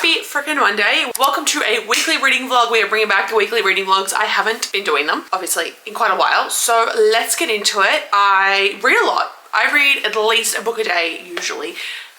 Happy freaking Monday. Welcome to a weekly reading vlog. We are bringing back the weekly reading vlogs. I haven't been doing them, obviously, in quite a while. So let's get into it. I read a lot. I read at least a book a day, usually.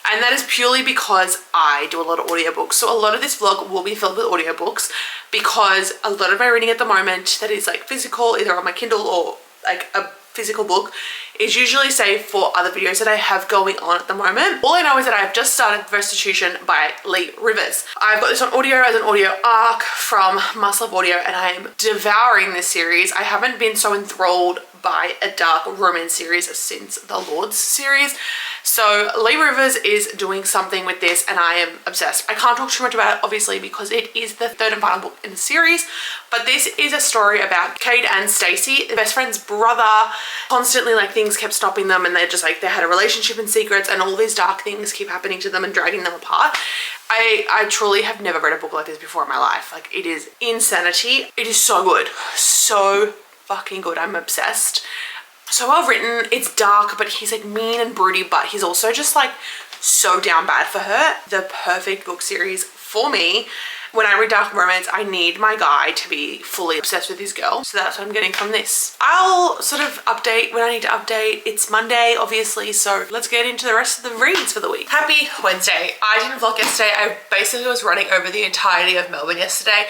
And that is purely because I do a lot of audiobooks. So a lot of this vlog will be filled with audiobooks because a lot of my reading at the moment that is like physical, either on my Kindle or like a physical book, is usually saved for other videos that I have going on at the moment. All I know is that I have just started Restitution by Lee Rivers. I've got this on audio as an audio arc from Muscle of Audio, and I am devouring this series. I haven't been so enthralled by a dark romance series since the Lords series. So Lee Rivers is doing something with this and I am obsessed. I can't talk too much about it, obviously, because it is the third and final book in the series, but this is a story about Cade and Stacey, the best friend's brother. Constantly, like, things kept stopping them, and they're just like, they had a relationship in secrets, and all these dark things keep happening to them and dragging them apart. I truly have never read a book like this before in my life. Like, it is insanity. It is so good. So fucking good. I'm obsessed. So well written. It's dark, but he's like mean and broody, but he's also just like so down bad for her. The perfect book series for me. When I read dark romance, I need my guy to be fully obsessed with his girl. So that's what I'm getting from this. I'll sort of update when I need to update. It's Monday, obviously, so let's get into the rest of the reads for the week. Happy Wednesday. I didn't vlog yesterday. I basically was running over the entirety of Melbourne yesterday.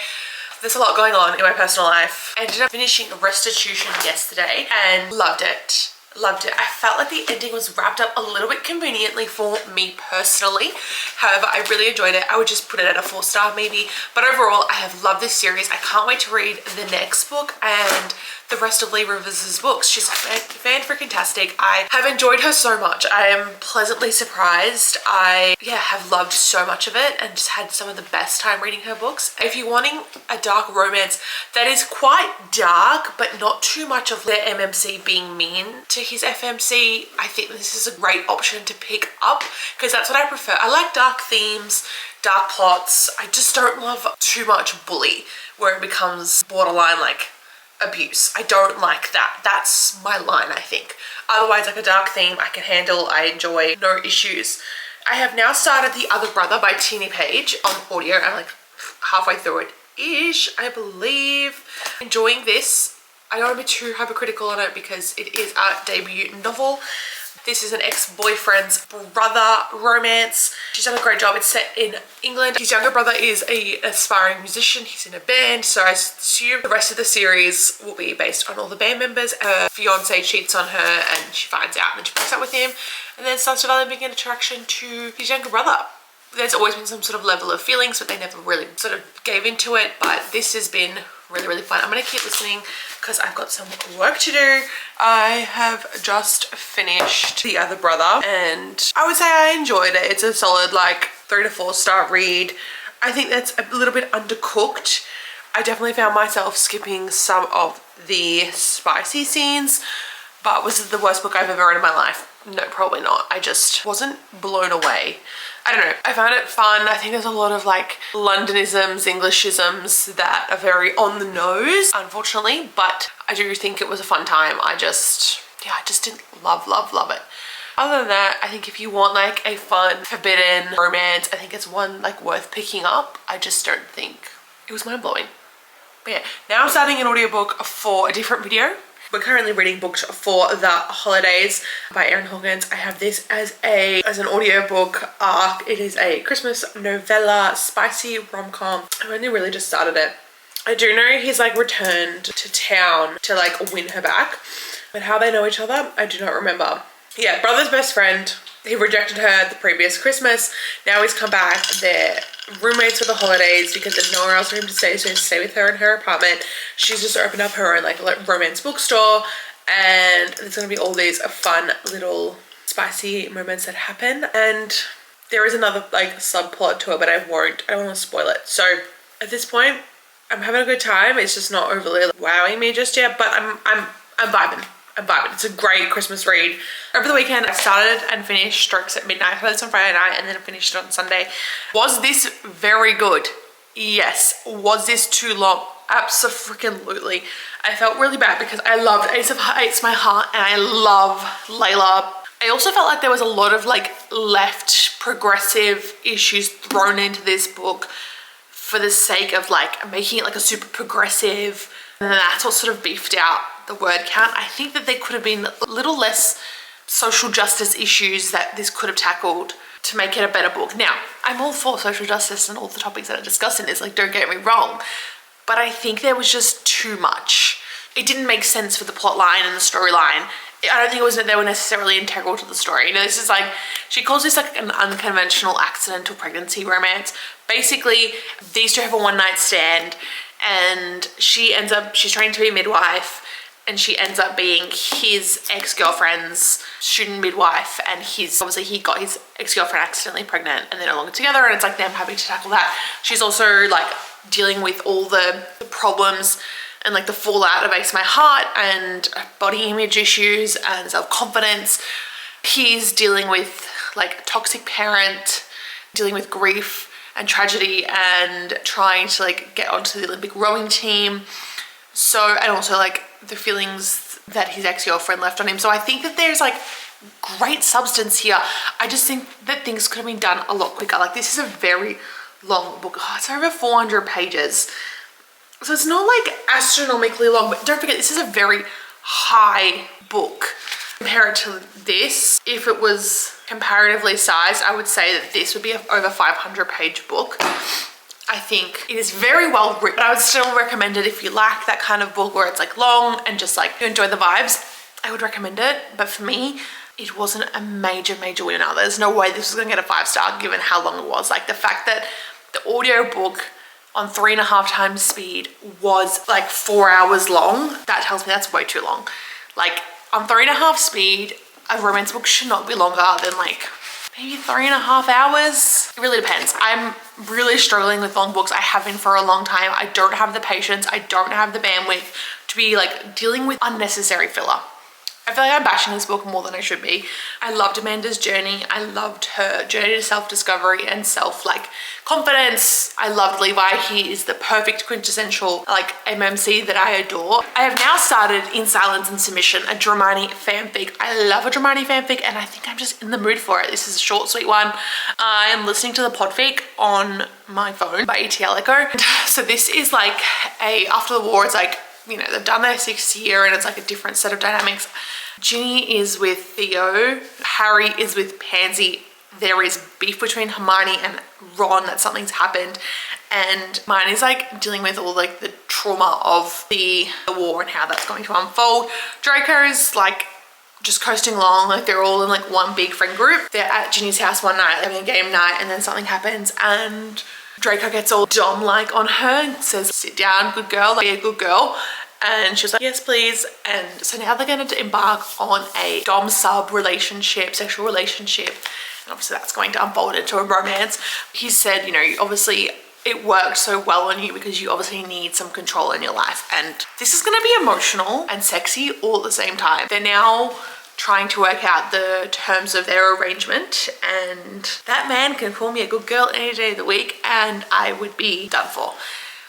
There's a lot going on in my personal life. I ended up finishing Restitution yesterday and loved it. Loved it. I felt like the ending was wrapped up a little bit conveniently for me personally. However, I really enjoyed it. I would just put it at a 4-star maybe. But overall, I have loved this series. I can't wait to read the next book and the rest of Lee Rivers' books. She's fan-freaking-tastic. I have enjoyed her so much. I am pleasantly surprised. I have loved so much of it and just had some of the best time reading her books. If you're wanting a dark romance that is quite dark but not too much of the MMC being mean to his FMC, I think this is a great option to pick up because that's what I prefer. I like dark themes, dark plots. I just don't love too much bully where it becomes borderline like abuse. I don't like that. That's my line, I think. Otherwise, like a dark theme I can handle. I enjoy, no issues. I have now started The Other Brother by Teeny Page on audio. I'm like halfway through it ish, I believe. Enjoying this. I don't want to be too hypercritical on it because it is a debut novel. This is an ex-boyfriend's brother romance. She's done a great job. It's set in England. His younger brother is an aspiring musician. He's in a band, so I assume the rest of the series will be based on all the band members. Her fiance cheats on her and she finds out and then she breaks up with him and then starts developing an attraction to his younger brother. There's always been some sort of level of feelings, but they never really sort of gave into it. But this has been really, really fun. I'm going to keep listening because I've got some work to do. I have just finished The Other Brother and I would say I enjoyed it. It's a solid like 3 to 4-star read. I think that's a little bit undercooked. I definitely found myself skipping some of the spicy scenes, but was it the worst book I've ever read in my life? No, probably not. I just wasn't blown away. I don't know. I found it fun. I think there's a lot of like Londonisms, Englishisms that are very on the nose, unfortunately, but I do think it was a fun time. I just didn't love it. Other than that, I think if you want like a fun, forbidden romance, I think it's one like worth picking up. I just don't think it was mind-blowing. But yeah, now I'm starting an audiobook for a different video. We're currently reading books for the holidays by Erin Hawkins. I have this as an audiobook arc. It is a Christmas novella, spicy rom-com. I've only really just started it. I do know he's like returned to town to like win her back, but how they know each other, I do not remember. Yeah, brother's best friend. He rejected her the previous Christmas. Now he's come back. They're roommates for the holidays because there's nowhere else for him to stay, so he has to stay with her in her apartment. She's just opened up her own like romance bookstore, and there's gonna be all these fun little spicy moments that happen. And there is another like subplot to it, but I don't want to spoil it. So at this point, I'm having a good time. It's just not overly wowing me just yet, but I'm vibing. It's a great Christmas read. Over the weekend, I started and finished Strokes at Midnight. I read this on Friday night and then I finished it on Sunday. Was this very good? Yes. Was this too long? Absolutely. I felt really bad because I loved Ace of Hearts, my heart, and I love Layla. I also felt like there was a lot of like left progressive issues thrown into this book for the sake of like making it like a super progressive, and that's what sort of beefed out the word count. I think that there could have been a little less social justice issues that this could have tackled to make it a better book. Now, I'm all for social justice and all the topics that are discussed in this, like, don't get me wrong, but I think there was just too much. It didn't make sense for the plot line and the storyline. I don't think it was that they were necessarily integral to the story. You know, this is like, she calls this like an unconventional accidental pregnancy romance. Basically, these two have a one-night stand, and she's training to be a midwife, and she ends up being his ex-girlfriend's student midwife, and obviously he got his ex-girlfriend accidentally pregnant, and they're no longer together, and it's like them having to tackle that. She's also like dealing with all the problems and like the fallout of Ace My Heart and body image issues and self-confidence. He's dealing with like a toxic parent, dealing with grief and tragedy, and trying to like get onto the Olympic rowing team. So, and also like the feelings that his ex-girlfriend left on him. So I think that there's like great substance here. I just think that things could have been done a lot quicker. Like, this is a very long book. Oh, it's over 400 pages. So it's not like astronomically long, but don't forget, this is a very high book. Compare it to this. If it was comparatively sized, I would say that this would be an over 500 page book. I think it is very well written, but I would still recommend it if you like that kind of book where it's like long and just like you enjoy the vibes. I would recommend it, but for me, it wasn't a major winner. There's no way this was gonna get a 5-star given how long it was. Like, the fact that the audio book on 3.5 times speed was like 4 hours long, that tells me that's way too long. Like, on 3.5 speed, a romance book should not be longer than like maybe 3.5 hours. It really depends. I'm really struggling with long books. I have been for a long time. I don't have the patience. I don't have the bandwidth to be like dealing with unnecessary filler. I feel like I'm bashing this book more than I should be. I loved Amanda's journey. I loved her journey to self-discovery and self-confidence. I loved Levi. He is the perfect quintessential like MMC that I adore. I have now started In Silence and Submission, a Dramani fanfic. I love a Dramani fanfic, and I think I'm just in the mood for it. This is a short, sweet one. I am listening to the podfic on my phone by ETL Echo. So this is like after the war, it's like, you know, they've done their 6th year and it's like a different set of dynamics. Ginny is with Theo. Harry is with Pansy. There is beef between Hermione and Ron that something's happened. And Hermione's like dealing with all like the trauma of the war and how that's going to unfold. Draco's like just coasting along, like they're all in like one big friend group. They're at Ginny's house one night having a game night, and then something happens and Draco gets all Dom-like on her and says, sit down, good girl, like, be a good girl. And she was like, yes, please. And so now they're going to embark on a Dom-sub relationship, sexual relationship. And obviously that's going to unfold into a romance. He said, you know, obviously it worked so well on you because you obviously need some control in your life. And this is going to be emotional and sexy all at the same time. They're now trying to work out the terms of their arrangement, and that man can call me a good girl any day of the week and I would be done for.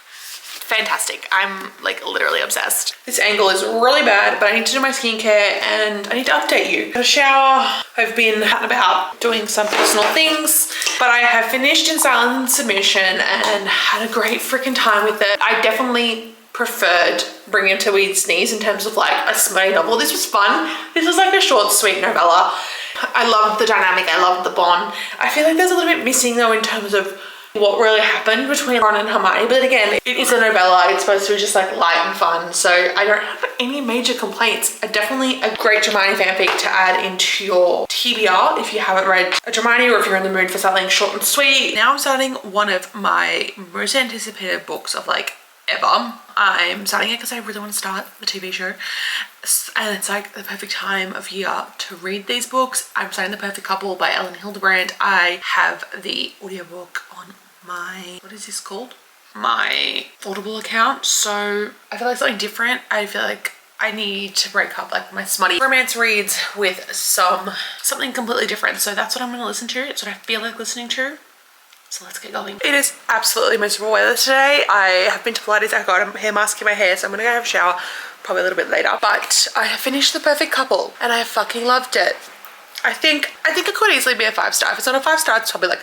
Fantastic. I'm like literally obsessed. This angle is really bad, but I need to do my skincare and I need to update you. Got a shower. I've been out and about doing some personal things, but I have finished In Silence and Submission and had a great freaking time with it. I definitely preferred Bring Him to Weed Sneeze in terms of like a smutty novel. This was fun. This was like a short, sweet novella. I loved the dynamic. I loved the bond. I feel like there's a little bit missing though in terms of what really happened between Ron and Hermione. But again, it is a novella. It's supposed to be just like light and fun. So I don't have any major complaints. Definitely a great Dramani fanfic to add into your TBR if you haven't read a Dramani, or if you're in the mood for something short and sweet. Now I'm starting one of my most anticipated books of like ever. I'm starting it because I really want to start the TV show, and it's like the perfect time of year to read these books. I'm starting The Perfect Couple by Ellen Hildebrand. I have the audiobook on my, what is this called? My Audible account. So I feel like something different. I feel like I need to break up like my smutty romance reads with something completely different. So that's what I'm going to listen to. It's what I feel like listening to. So let's get going. It is absolutely miserable weather today. I have been to Pilates. I got a hair mask in my hair, so I'm gonna go have a shower probably a little bit later. But I have finished The Perfect Couple and I fucking loved it. I think it could easily be a 5-star. If it's not a 5-star, it's probably like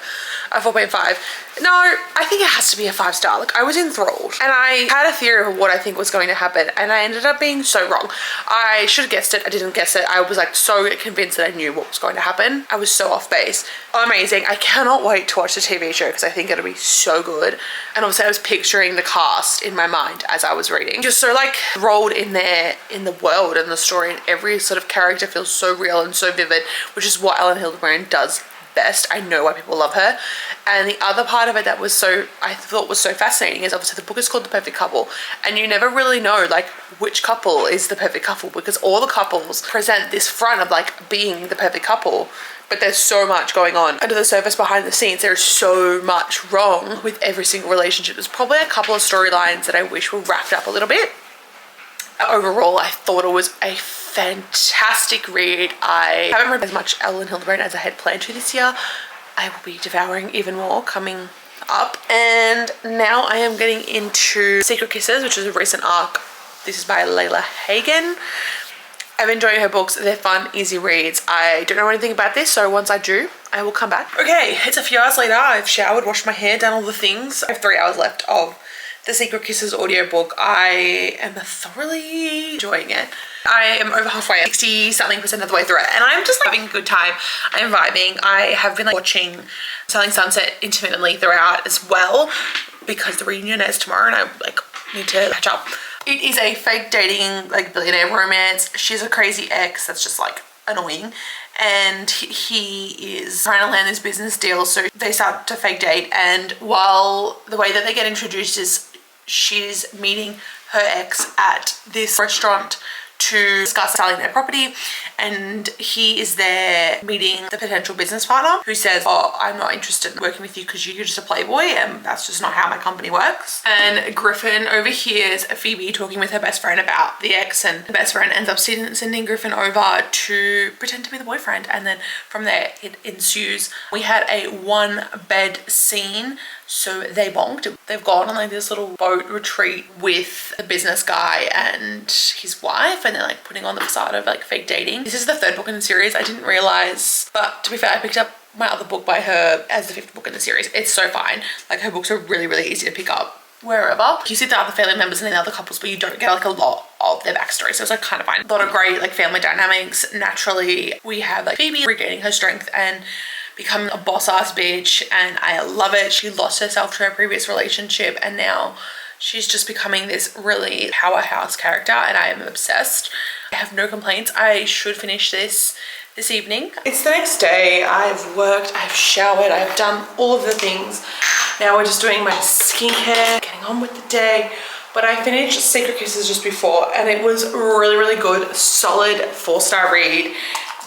a 4.5. No, I think it has to be a 5-star. Like, I was enthralled and I had a theory of what I think was going to happen, and I ended up being so wrong. I should have guessed it. I didn't guess it. I was like so convinced that I knew what was going to happen. I was so off base. Amazing. I cannot wait to watch the TV show because I think it'll be so good. And obviously I was picturing the cast in my mind as I was reading. Just so like rolled in there in the world and the story, and every sort of character feels so real and so vivid, which is what Ellen Hildebrand does best. I know why people love her. And the other part of it that was I thought was so fascinating is obviously the book is called The Perfect Couple, and you never really know like which couple is the perfect couple, because all the couples present this front of like being the perfect couple, but there's so much going on under the surface behind the scenes. There's so much wrong with every single relationship. There's probably a couple of storylines that I wish were wrapped up a little bit. Overall, I thought it was a fantastic read. I haven't read as much Ellen Hildebrand as I had planned to this year. I will be devouring even more coming up. And now I am getting into Secret Kisses, which is a recent arc. This is by Layla Hagen. I've enjoyed her books. They're fun, easy reads. I don't know anything about this, so once I do, I will come back. Okay, it's a few hours later. I've showered, washed my hair, done all the things. I have 3 hours left of the Secret Kisses audiobook. I am thoroughly enjoying it. I am over halfway, 60-something% of the way through it, and I'm just having a good time. I'm vibing. I have been like watching Selling Sunset intermittently throughout as well, because the reunion is tomorrow and I like need to catch up. It is a fake dating, like billionaire romance. She's a crazy ex that's just like annoying, and he is trying to land this business deal, so they start to fake date. And while the way that they get introduced is she's meeting her ex at this restaurant to discuss selling their property, and he is there meeting the potential business partner who says, oh, I'm not interested in working with you because you're just a playboy and that's just not how my company works. And Griffin overhears Phoebe talking with her best friend about the ex, and the best friend ends up sending Griffin over to pretend to be the boyfriend, and then from there it ensues. We had a 1-bed scene. So they bonked. They've gone on like this little boat retreat with the business guy and his wife, and they're like putting on the facade of like fake dating. This is the 3rd book in the series. I didn't realize, but to be fair, I picked up my other book by her as the 5th book in the series. It's so fine. Like, her books are really, really easy to pick up wherever. You see the other family members and the other couples, but you don't get like a lot of their backstory, so it's like kind of fine. A lot of great like family dynamics. Naturally, we have like Phoebe regaining her strength and becoming a boss ass bitch, and I love it. She lost herself to her previous relationship and now she's just becoming this really powerhouse character, and I am obsessed. I have no complaints. I should finish this evening. It's the next day. I've worked, I've showered, I've done all of the things. Now we're just doing my skincare, getting on with the day. But I finished Secret Kisses just before and it was really, really good. Solid 4-star read.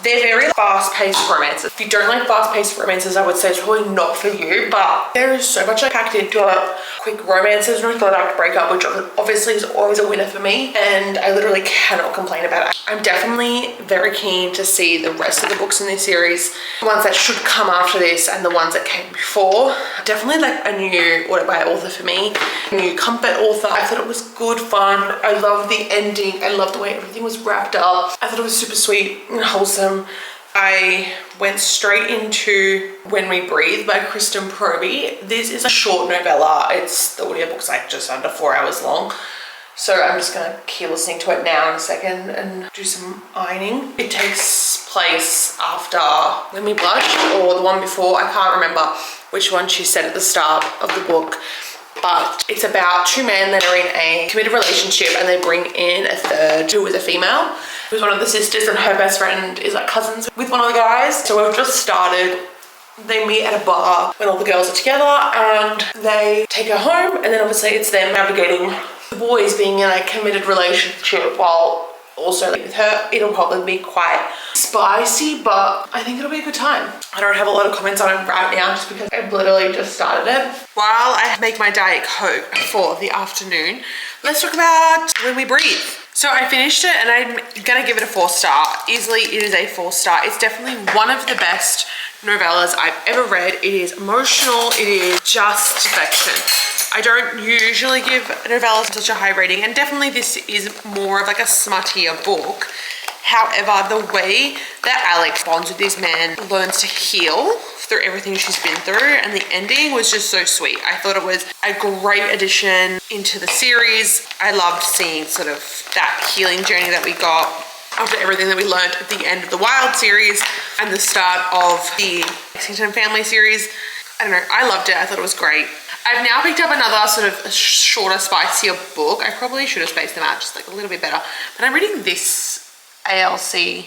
They're very fast-paced romances. If you don't like fast-paced romances, I would say it's probably not for you, but there is so much packed into it. Quick romances, no third act breakup, which obviously is always a winner for me, and I literally cannot complain about it. I'm definitely very keen to see the rest of the books in this series, the ones that should come after this and the ones that came before. Definitely like a new author author for me, a new comfort author. I thought it was good fun. I loved the ending. I loved the way everything was wrapped up. I thought it was super sweet and wholesome. I went straight into When We Breathe by Kristen Proby. This is a short novella. The audiobook's like just under 4 hours long. So I'm just gonna keep listening to it now in a second and do some ironing. It takes place after When We Blush, or the one before. I can't remember which one she said at the start of the book. But it's about 2 men that are in a committed relationship and they bring in a third who is a female, who's one of the sisters, and her best friend is like cousins with one of the guys. So we've just started. They meet at a bar when all the girls are together and they take her home, and then obviously it's them navigating the boys being in a committed relationship while also with her. It'll probably be quite spicy, but I think it'll be a good time. I don't have a lot of comments on it right now just because I've literally just started it. While I make my Diet Coke for the afternoon, let's talk about When We Breathe. So I finished it and I'm gonna give it a 4-star. Easily, it is a 4-star. It's definitely one of the best novellas I've ever read. It is emotional. It is just perfection. I don't usually give novellas such a high rating, and definitely this is more of like a smuttier book. However, the way that Alex bonds with this man, learns to heal through everything she's been through, and the ending was just so sweet. I thought it was a great addition into the series. I loved seeing sort of that healing journey that we got after everything that we learned at the end of the Wild series and the start of the Lexington family series. I don't know, I loved it. I thought it was great. I've now picked up another sort of shorter, spicier book. I probably should have spaced them out just like a little bit better. But I'm reading this ALC,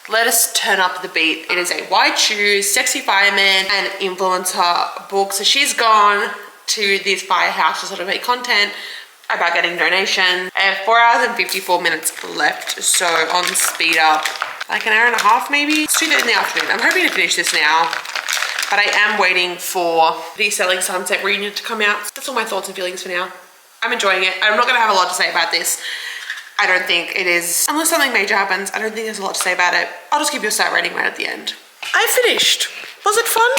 Let Us Turn Up the Beat. It is a white shoes, sexy fireman and influencer book. So she's gone to this firehouse to sort of make content about getting donation. I have 4 hours and 54 minutes left. So on speed up, like an hour and a half maybe. It's 2:30 in the afternoon. I'm hoping to finish this now. But I am waiting for the Selling Sunset reunion to come out. That's all my thoughts and feelings for now. I'm enjoying it. I'm not gonna have a lot to say about this. I don't think it is, unless something major happens, I don't think there's a lot to say about it. I'll just give you a star rating right at the end. I finished. Was it fun?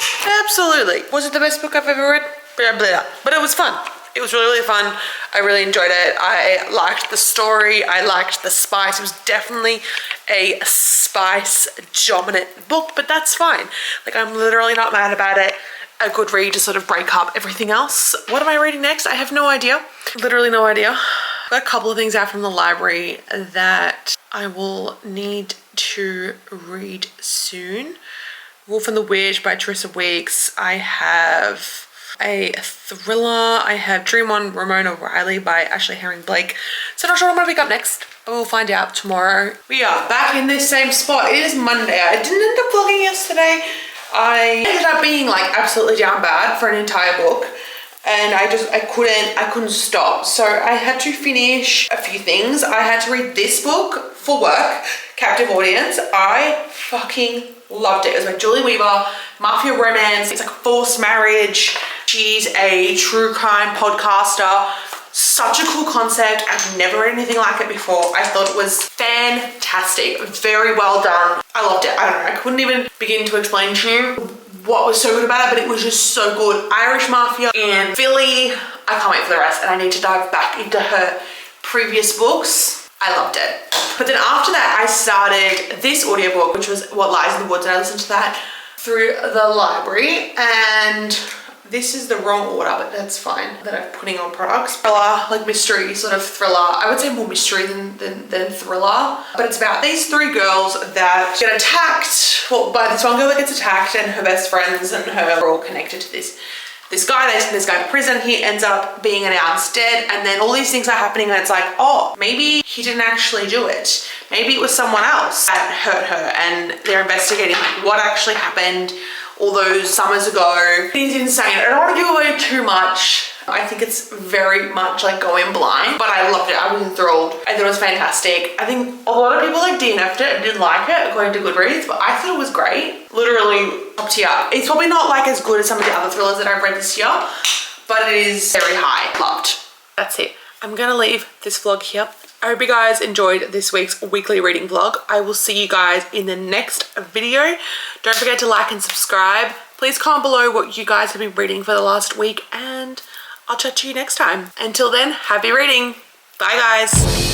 Absolutely. Was it the best book I've ever read? Blah, blah. But it was fun. It was really, really fun. I really enjoyed it. I liked the story. I liked the spice. It was definitely a spice dominant book, but that's fine. Like, I'm literally not mad about it. A good read to sort of break up everything else. What am I reading next? I have no idea. Literally no idea. Got a couple of things out from the library that I will need to read soon. Wolf and the Witch by Teresa Weeks. I have a thriller. I have Dream On Ramona Riley by Ashley Herring Blake. So not sure what I'm gonna pick up next, but we'll find out tomorrow. We are back in this same spot. It is Monday. I didn't end up vlogging yesterday. I ended up being like absolutely down bad for an entire book, and I couldn't stop. So I had to finish a few things. I had to read this book for work, Captive Audience. I fucking loved it. It was by Julie Weaver, mafia romance. It's like a forced marriage. She's a true crime podcaster. Such a cool concept. I've never read anything like it before. I thought it was fantastic. Very well done. I loved it. I don't know. I couldn't even begin to explain to you what was so good about it, but it was just so good. Irish mafia in Philly. I can't wait for the rest, and I need to dive back into her previous books. I loved it. But then after that, I started this audiobook, which was What Lies in the Woods, and I listened to that through the library, and this is the wrong order, but that's fine that I'm putting on products. Thriller, like mystery sort of thriller. I would say more mystery than thriller. But it's about these 3 girls that get attacked, well, by this one girl that gets attacked, and her best friends and her are all connected to this guy. They send this guy to prison. He ends up being announced dead, and then all these things are happening, and it's like, oh, maybe he didn't actually do it. Maybe it was someone else that hurt her, and they're investigating what actually happened all those summers ago. It's insane. I don't want to give away too much. I think it's very much like going blind, but I loved it. I was enthralled. I thought it was fantastic. I think a lot of people like DNF'd it and didn't like it according to Goodreads, but I thought it was great. Literally top tier. It's probably not like as good as some of the other thrillers that I've read this year, but it is very high. Loved. That's it. I'm gonna leave this vlog here. I hope you guys enjoyed this week's weekly reading vlog. I will see you guys in the next video. Don't forget to like and subscribe. Please comment below what you guys have been reading for the last week, and I'll chat to you next time. Until then, happy reading. Bye guys.